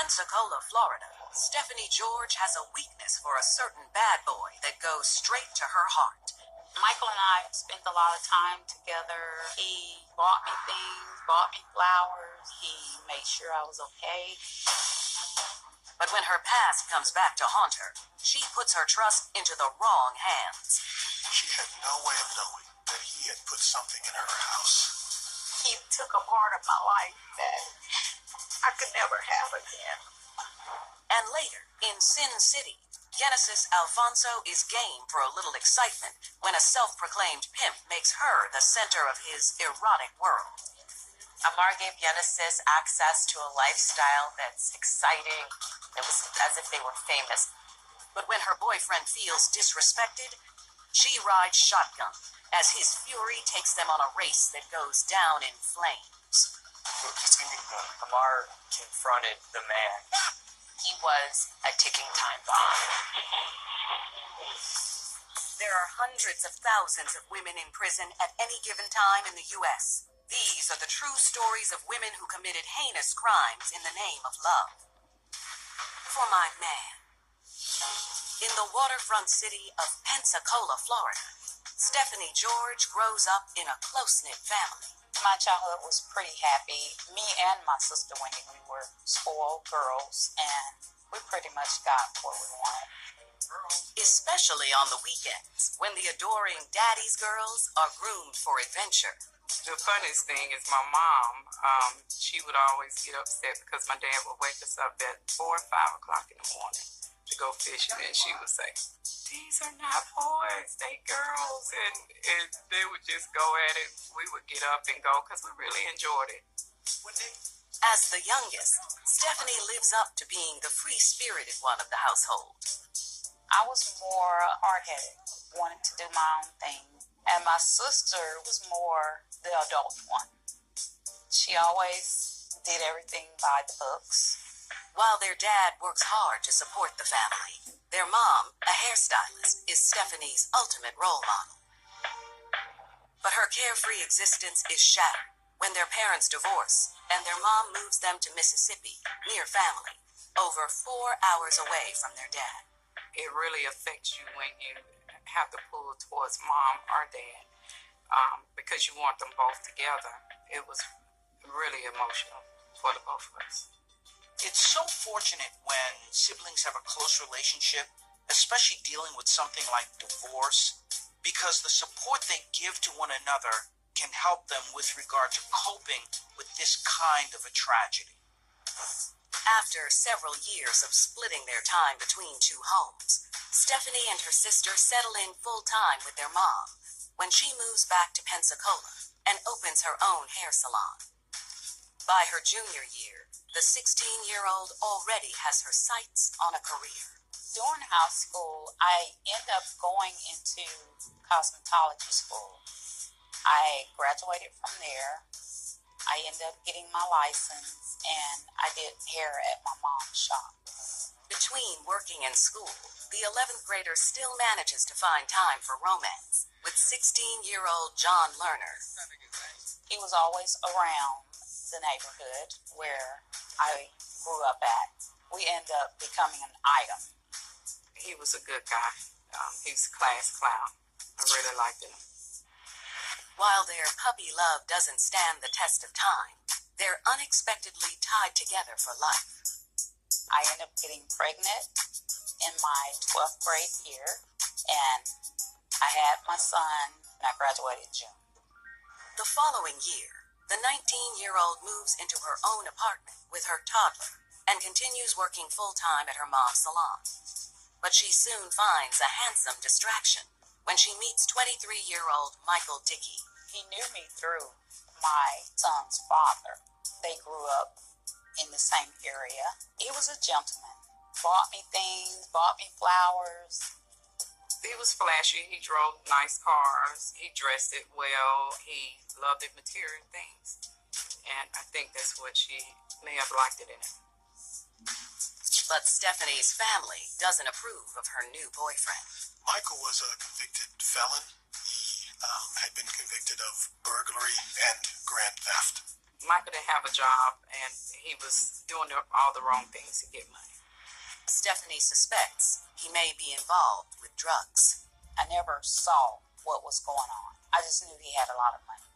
Pensacola, Florida, Stephanie George has a weakness for a certain bad boy that goes straight to her heart. Michael and I spent a lot of time together. He bought me things, bought me flowers. He made sure I was okay. But when her past comes back to haunt her, she puts her trust into the wrong hands. She had no way of knowing that he had put something in her house. He took a part of my life that I could never have again. And later, in Sin City, Genesis Alfonso is game for a little excitement when a self-proclaimed pimp makes her the center of his erotic world. Amar gave Genesis access to a lifestyle that's exciting. It was as if they were famous. But when her boyfriend feels disrespected, she rides shotgun as his fury takes them on a race that goes down in flames. Amar confronted the man. He was a ticking time bomb. There are hundreds of thousands of women in prison at any given time in the U.S. These are the true stories of women who committed heinous crimes in the name of love. For my man. In the waterfront city of Pensacola, Florida, Stephanie George grows up in a close-knit family. My childhood was pretty happy. Me and my sister Wendy, we were spoiled girls, and we pretty much got what we wanted. Especially on the weekends, when the adoring daddy's girls are groomed for adventure. The funniest thing is my mom, she would always get upset because my dad would wake us up at 4 or 5 o'clock in the morning to go fishing, and she would say, "These are not boys, they girls," and they would just go at it. We would get up and go because we really enjoyed it. As the youngest, Stephanie lives up to being the free-spirited one of the household. I was more hard-headed, wanted to do my own thing, and my sister was more the adult one. She always did everything by the books. While their dad works hard to support the family, their mom, a hairstylist, is Stephanie's ultimate role model. But her carefree existence is shattered when their parents divorce and their mom moves them to Mississippi, near family, over 4 hours away from their dad. It really affects you when you have to pull towards mom or dad because you want them both together. It was really emotional for the both of us. It's so fortunate when siblings have a close relationship, especially dealing with something like divorce, because the support they give to one another can help them with regard to coping with this kind of a tragedy. After several years of splitting their time between two homes, Stephanie and her sister settle in full-time with their mom when she moves back to Pensacola and opens her own hair salon. By her junior year, the 16-year-old already has her sights on a career. During high school, I ended up going into cosmetology school. I graduated from there. I ended up getting my license, and I did hair at my mom's shop. Between working and school, the 11th grader still manages to find time for romance with 16-year-old John Lerner. He was always around the neighborhood where I grew up at. We ended up becoming an item. He was a good guy. He was a class clown. I really liked him. While their puppy love doesn't stand the test of time, they're unexpectedly tied together for life. I ended up getting pregnant in my 12th grade year, and I had my son, and I graduated in June. The following year, the 19-year-old moves into her own apartment with her toddler and continues working full-time at her mom's salon. But she soon finds a handsome distraction when she meets 23-year-old Michael Dickey. He knew me through my son's father. They grew up in the same area. He was a gentleman. Bought me things, bought me flowers. He was flashy. He drove nice cars. He dressed it well. He loved the material things. And I think that's what she may have liked it in him. But Stephanie's family doesn't approve of her new boyfriend. Michael was a convicted felon. He had been convicted of burglary and grand theft. Michael didn't have a job, and he was doing all the wrong things to get money. Stephanie suspects he may be involved with drugs. I never saw what was going on. I just knew he had a lot of money.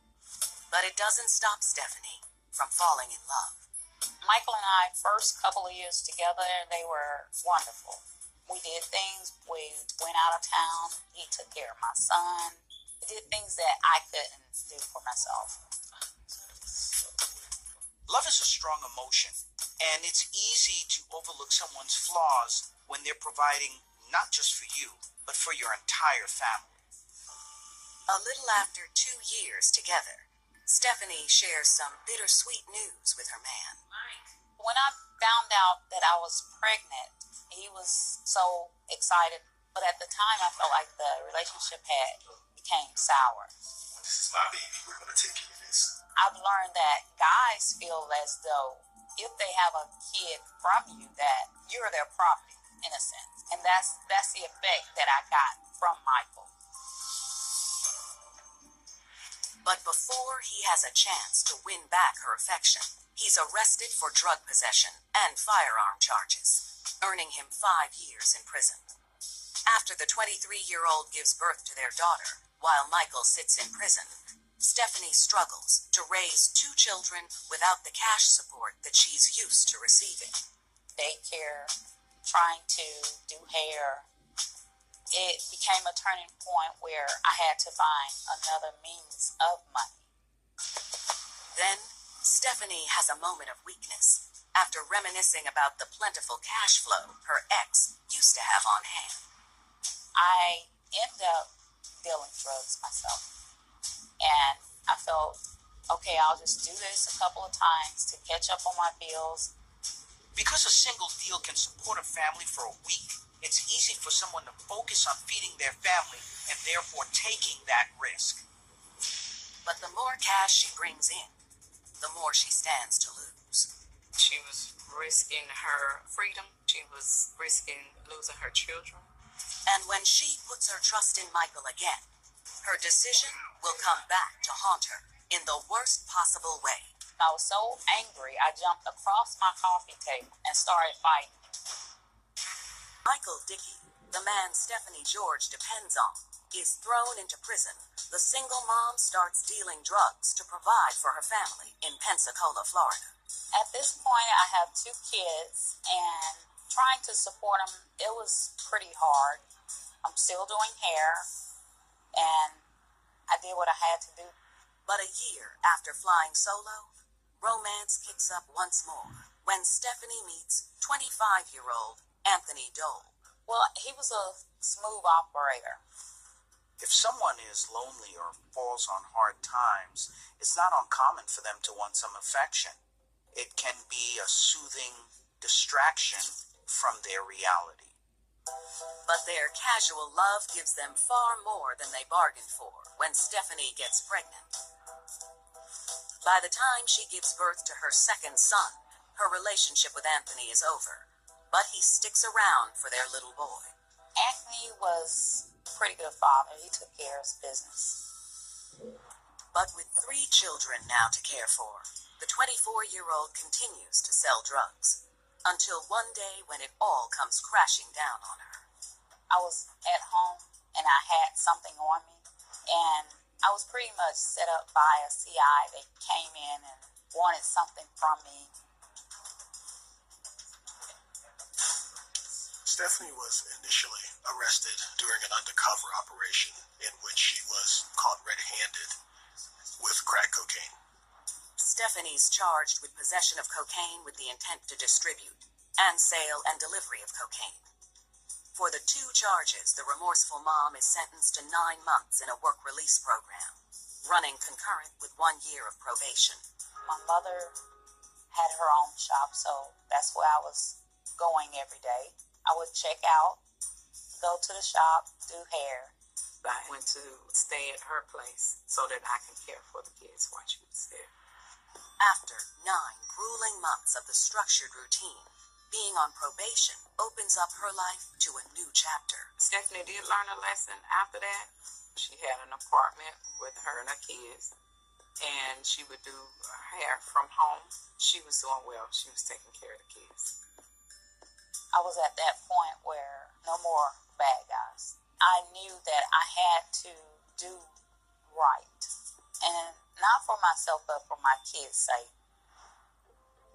But it doesn't stop Stephanie from falling in love. Michael and I, first couple of years together, they were wonderful. We did things. We went out of town. He took care of my son. He did things that I couldn't do for myself. Love is a strong emotion, and it's easy to overlook someone's flaws when they're providing not just for you, but for your entire family. A little after 2 years together, Stephanie shares some bittersweet news with her man. When I found out that I was pregnant, he was so excited. But at the time, I felt like the relationship had became sour. This is my baby. We're going to take care of this. I've learned that guys feel as though if they have a kid from you, that you're their property, in a sense. And that's the effect that I got from Michael. But before he has a chance to win back her affection, he's arrested for drug possession and firearm charges, earning him 5 years in prison. After the 23-year-old gives birth to their daughter, while Michael sits in prison, Stephanie struggles to raise 2 children without the cash support that she's used to receiving. Daycare, trying to do hair. It became a turning point where I had to find another means of money. Then, Stephanie has a moment of weakness after reminiscing about the plentiful cash flow her ex used to have on hand. I ended up dealing drugs myself. And I felt, okay, I'll just do this a couple of times to catch up on my bills. Because a single deal can support a family for a week, it's easy for someone to focus on feeding their family and therefore taking that risk. But the more cash she brings in, the more she stands to lose. She was risking her freedom. She was risking losing her children. And when she puts her trust in Michael again, her decision will come back to haunt her in the worst possible way. I was so angry, I jumped across my coffee table and started fighting. Michael Dickey, the man Stephanie George depends on, is thrown into prison. The single mom starts dealing drugs to provide for her family in Pensacola, Florida. At this point, I have 2 kids, and trying to support them, it was pretty hard. I'm still doing hair, and I did what I had to do. But a year after flying solo, romance kicks up once more when Stephanie meets 25-year-old Anthony Dole. Well, he was a smooth operator. If someone is lonely or falls on hard times, it's not uncommon for them to want some affection. It can be a soothing distraction from their reality. But their casual love gives them far more than they bargained for when Stephanie gets pregnant. By the time she gives birth to her second son, her relationship with Anthony is over, but he sticks around for their little boy. Anthony was a pretty good father. He took care of his business. But with 3 children now to care for, the 24-year-old continues to sell drugs, until one day when it all comes crashing down on her. I was at home, and I had something on me, and I was pretty much set up by a CI that came in and wanted something from me. Stephanie was initially arrested during an undercover operation in which she was caught red-handed with crack cocaine. Stephanie's charged with possession of cocaine with the intent to distribute, and sale and delivery of cocaine. For the 2 charges, the remorseful mom is sentenced to 9 months in a work release program, running concurrent with 1 year of probation. My mother had her own shop, so that's where I was going every day. I would check out, go to the shop, do hair. I went to stay at her place so that I can care for the kids while she was there. After 9 grueling months of the structured routine, being on probation opens up her life to a new chapter. Stephanie did learn a lesson after that. She had an apartment with her and her kids. and she would do her hair from home. She was doing well. She was taking care of the kids. I was at that point where no more bad guys. I knew that I had to do right, and not for myself, but for my kids' sake.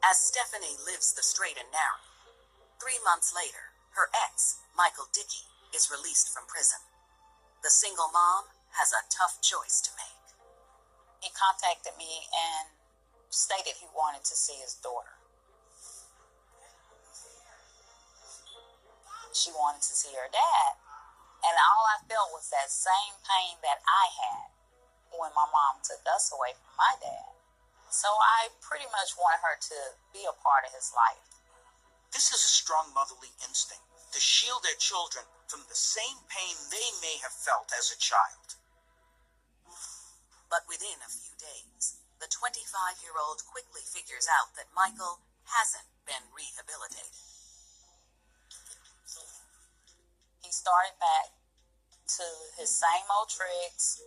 As Stephanie lives the straight and narrow, 3 months later, her ex, Michael Dickey, is released from prison. The single mom has a tough choice to make. He contacted me and stated he wanted to see his daughter. She wanted to see her dad. And all I felt was that same pain that I had when my mom took us away from my dad. So I pretty much wanted her to be a part of his life. This is a strong motherly instinct to shield their children from the same pain they may have felt as a child. But within a few days, the 25-year-old quickly figures out that Michael hasn't been rehabilitated. He started back to his same old tricks.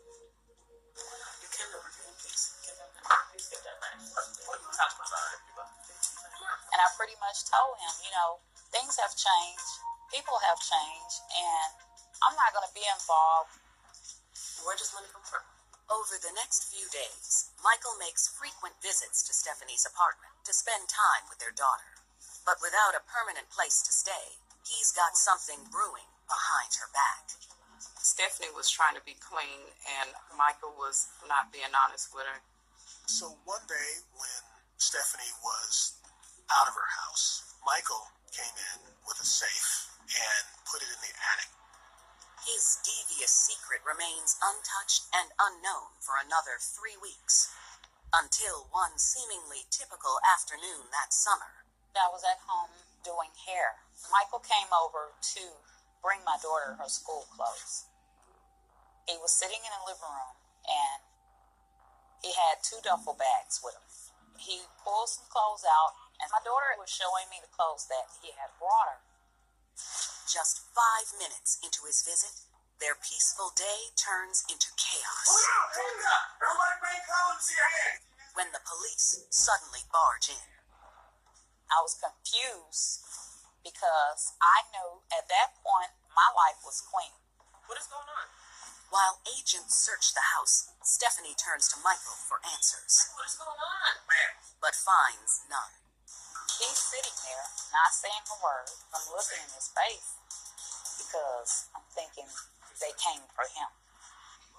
And I pretty much told him, things have changed, people have changed, and I'm not going to be involved. Where does money come from? Over the next few days, Michael makes frequent visits to Stephanie's apartment to spend time with their daughter. But without a permanent place to stay, he's got something brewing behind her back. Stephanie was trying to be clean, and Michael was not being honest with her. So one day when Stephanie was out of her house, Michael came in with a safe and put it in the attic. His devious secret remains untouched and unknown for another 3 weeks, until one seemingly typical afternoon that summer. I was at home doing hair. Michael came over to bring my daughter her school clothes. He was sitting in the living room, and he had 2 duffel bags with him. He pulled some clothes out, and my daughter was showing me the clothes that he had brought her. Just 5 minutes into his visit, their peaceful day turns into chaos. When the police suddenly barge in. I was confused because I knew at that point my life was clean. What is going on? While agents search the house, Stephanie turns to Michael for answers, What is going on? but finds none. He's sitting there, not saying a word. I'm looking in his face because I'm thinking they came for him.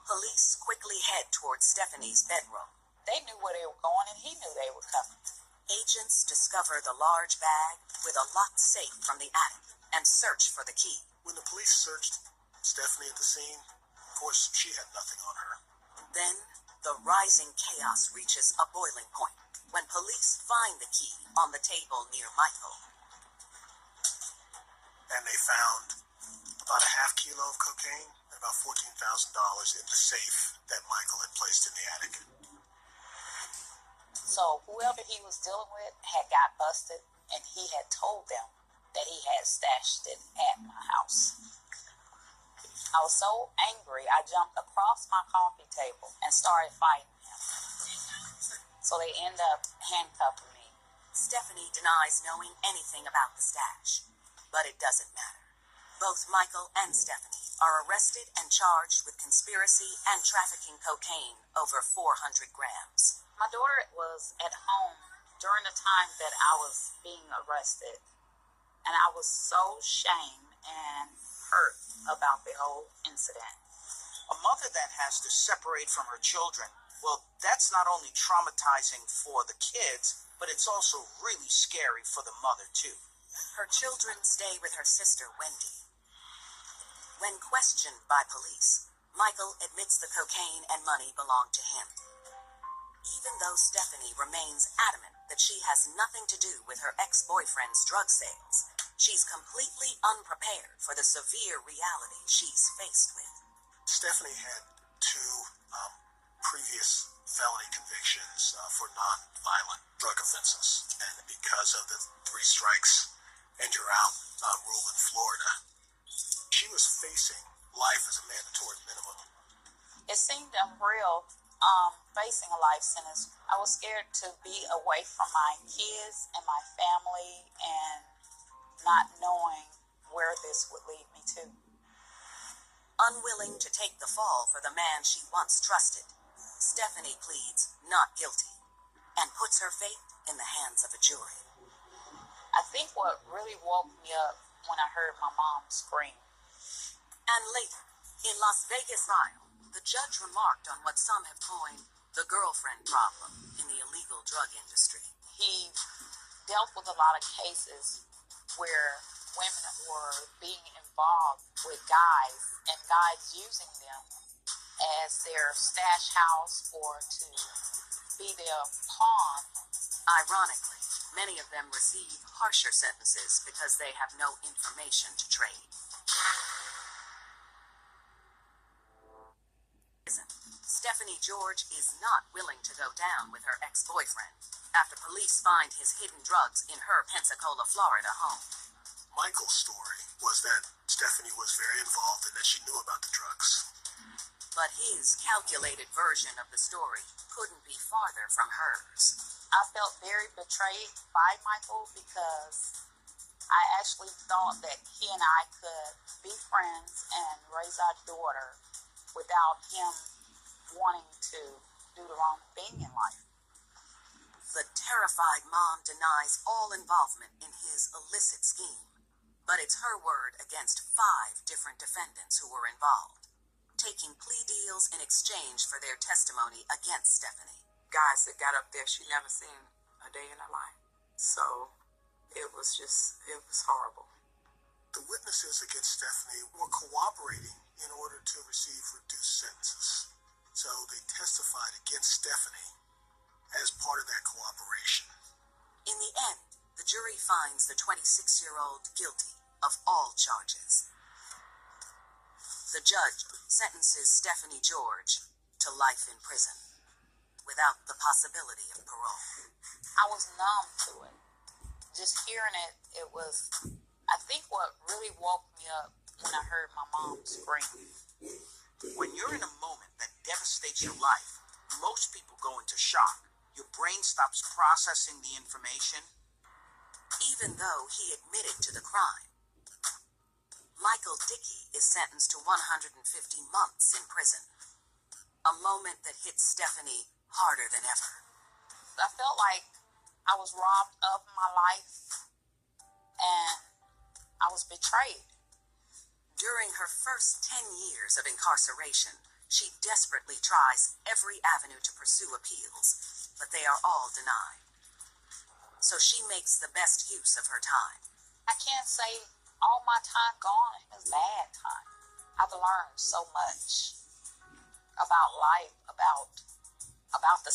Police quickly head towards Stephanie's bedroom. They knew where they were going, and he knew they were coming. Agents discover the large bag with a locked safe from the attic and search for the key. When the police searched Stephanie at the scene, of course, she had nothing on her. Then, the rising chaos reaches a boiling point when police find the key on the table near Michael. And they found about a half kilo of cocaine and about $14,000 in the safe that Michael had placed in the attic. So whoever he was dealing with had got busted, and he had told them that he had stashed it at my house. I was so angry, I jumped across my coffee table and started fighting him. So they end up handcuffing me. Stephanie denies knowing anything about the stash, but it doesn't matter. Both Michael and Stephanie are arrested and charged with conspiracy and trafficking cocaine over 400 grams. My daughter was at home during the time that I was being arrested, and I was so shamed and hurt about the whole incident. A mother that has to separate from her children, well, that's not only traumatizing for the kids, but it's also really scary for the mother, too. Her children stay with her sister, Wendy. When questioned by police, Michael admits the cocaine and money belong to him. Even though Stephanie remains adamant that she has nothing to do with her ex-boyfriend's drug sales, she's completely unprepared for the severe reality she's faced with. Stephanie had 2 previous felony convictions for non-violent drug offenses. And because of the 3 strikes and you're out rule in Florida, she was facing life as a mandatory minimum. It seemed unreal facing a life sentence. I was scared to be away from my kids and my family and not knowing where this would lead me to. Unwilling to take the fall for the man she once trusted, Stephanie pleads not guilty and puts her fate in the hands of a jury. I think what really woke me up when I heard my mom scream. And later, in Las Vegas trial, the judge remarked on what some have coined the girlfriend problem in the illegal drug industry. He dealt with a lot of cases where women were being involved with guys and guys using them as their stash house or to be their pawn. Ironically, many of them receive harsher sentences because they have no information to trade. Stephanie George is not willing to go down with her ex-boyfriend after police find his hidden drugs in her Pensacola, Florida home. Michael's story was that Stephanie was very involved and that she knew about the drugs. But his calculated version of the story couldn't be farther from hers. I felt very betrayed by Michael because I actually thought that he and I could be friends and raise our daughter without him wanting to do the wrong thing in life. The terrified mom denies all involvement in his illicit scheme, but it's her word against 5 different defendants who were involved, taking plea deals in exchange for their testimony against Stephanie. Guys that got up there she never seen a day in her life. So it was horrible. The witnesses against Stephanie were cooperating in order to receive reduced sentences. So they testified against Stephanie as part of that cooperation. In the end, the jury finds the 26-year-old guilty of all charges. The judge sentences Stephanie George to life in prison, without the possibility of parole. I was numb to it. Just hearing it, I think what really woke me up when I heard my mom scream. When you're in a moment that devastates your life, most people go into shock. Your brain stops processing the information. Even though he admitted to the crime, Michael Dickey is sentenced to 150 months in prison. A moment that hits Stephanie harder than ever. I felt like I was robbed of my life and I was betrayed. During her first 10 years of incarceration, she desperately tries every avenue to pursue appeals, but they are all denied. So she makes the best use of her time. I can't say all my time gone is bad time. I've learned so much about life, about the